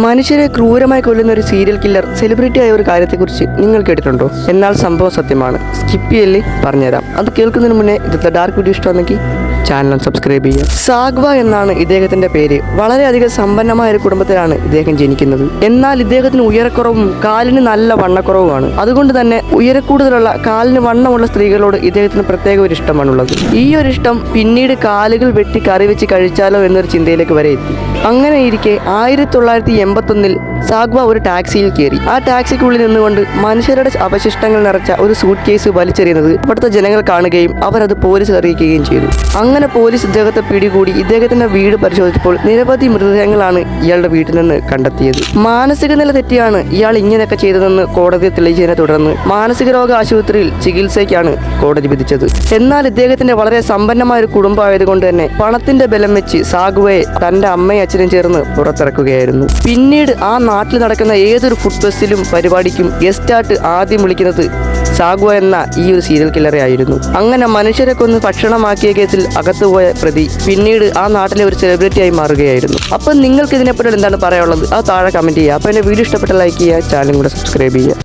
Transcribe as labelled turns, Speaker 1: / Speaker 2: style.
Speaker 1: മനുഷ്യരെ ക്രൂരമായി കൊല്ലുന്ന ഒരു സീരിയൽ കില്ലർ സെലിബ്രിറ്റി ആയ ഒരു കാര്യത്തെക്കുറിച്ച് നിങ്ങൾ കേട്ടിട്ടുണ്ടോ? എന്നാൽ സംഭവം സത്യമാണ്. സ്കിപ്പ് ചെയ്യല്ലേ, പറഞ്ഞുതരാം. അത് കേൾക്കുന്നതിന് മുന്നേ ഇത് ഡാർക്ക് വീഡിയോ ഇഷ്ടമാണെങ്കിൽ ചാനൽ സബ്സ്ക്രൈബ് ചെയ്യുക. സാഗ്വ എന്നാണ് ഇദ്ദേഹത്തിന്റെ പേര്. വളരെയധികം സമ്പന്നമായ ഒരു കുടുംബത്തിലാണ് ഇദ്ദേഹം ജനിക്കുന്നത്. എന്നാൽ ഇദ്ദേഹത്തിന് ഉയരക്കുറവും കാലിന് നല്ല വണ്ണക്കുറവുമാണ്. അതുകൊണ്ട് തന്നെ ഉയരക്കൂടുതലുള്ള കാലിന് വണ്ണമുള്ള സ്ത്രീകളോട് ഇദ്ദേഹത്തിന് പ്രത്യേക ഒരു ഇഷ്ടമാണുള്ളത്. ഈ ഒരു ഇഷ്ടം പിന്നീട് കാലുകൾ വെട്ടി കറി വെച്ച് കഴിച്ചാലോ എന്നൊരു ചിന്തയിലേക്ക് വരെ എത്തി. അങ്ങനെ ഇരിക്കെ 1981 സാഗ്വ ഒരു ടാക്സിയിൽ കയറി. ആ ടാക്സിക്കുള്ളിൽ നിന്നുകൊണ്ട് മനുഷ്യരുടെ അവശിഷ്ടങ്ങൾ നിറച്ച ഒരു സൂട്ട് കേസ് വലിച്ചെറിയുന്നത് അവിടുത്തെ ജനങ്ങൾ കാണുകയും അവരത് പോലീസിൽ അറിയിക്കുകയും ചെയ്തു. അങ്ങനെ പോലീസ് ഇദ്ദേഹത്തെ പിടികൂടി ഇദ്ദേഹത്തിന്റെ വീട് പരിശോധിച്ചപ്പോൾ നിരവധി മൃതദേഹങ്ങളാണ് ഇയാളുടെ വീട്ടിൽ നിന്ന് കണ്ടെത്തിയത്. മാനസിക നില തെറ്റിയാണ് ഇയാൾ ഇങ്ങനെയൊക്കെ ചെയ്തതെന്ന് കോടതി തെളിയിച്ചതിനെ തുടർന്ന് മാനസിക രോഗ ആശുപത്രിയിൽ ചികിത്സയ്ക്കാണ് കോടതി വിധിച്ചത്. എന്നാൽ ഇദ്ദേഹത്തിന്റെ വളരെ സമ്പന്നമായ ഒരു കുടുംബമായതുകൊണ്ട് തന്നെ പണത്തിന്റെ ബലം വെച്ച് സാഗ്വയെ തന്റെ അമ്മയും അച്ഛനും ചേർന്ന് പുറത്തിറക്കുകയായിരുന്നു. പിന്നീട് ആ നാട്ടിൽ നടക്കുന്ന ഏതൊരു ഫുഡ് ഫെസ്റ്റിലും പരിപാടിക്കും ഗസ്റ്റായിട്ട് ആദ്യം വിളിക്കുന്നത് സാഗ്വ എന്ന ഈ ഒരു സീരിയൽ കില്ലറെ ആയിരുന്നു. അങ്ങനെ മനുഷ്യരെ കൊന്ന് ഭക്ഷണമാക്കിയ കേസിൽ അകത്തുപോയ പ്രതി പിന്നീട് ആ നാട്ടിലെ ഒരു സെലിബ്രിറ്റിയായി മാറുകയായിരുന്നു. അപ്പം നിങ്ങൾക്ക് ഇതിനെപ്പറ്റി എന്താണ് പറയാനുള്ളത്? അത് താഴെ കമന്റ് ചെയ്യുക. അപ്പോൾ എൻ്റെ വീഡിയോ ഇഷ്ടപ്പെട്ട ലൈക്ക് ചെയ്യുക, ചാനലും കൂടെ സബ്സ്ക്രൈബ് ചെയ്യുക.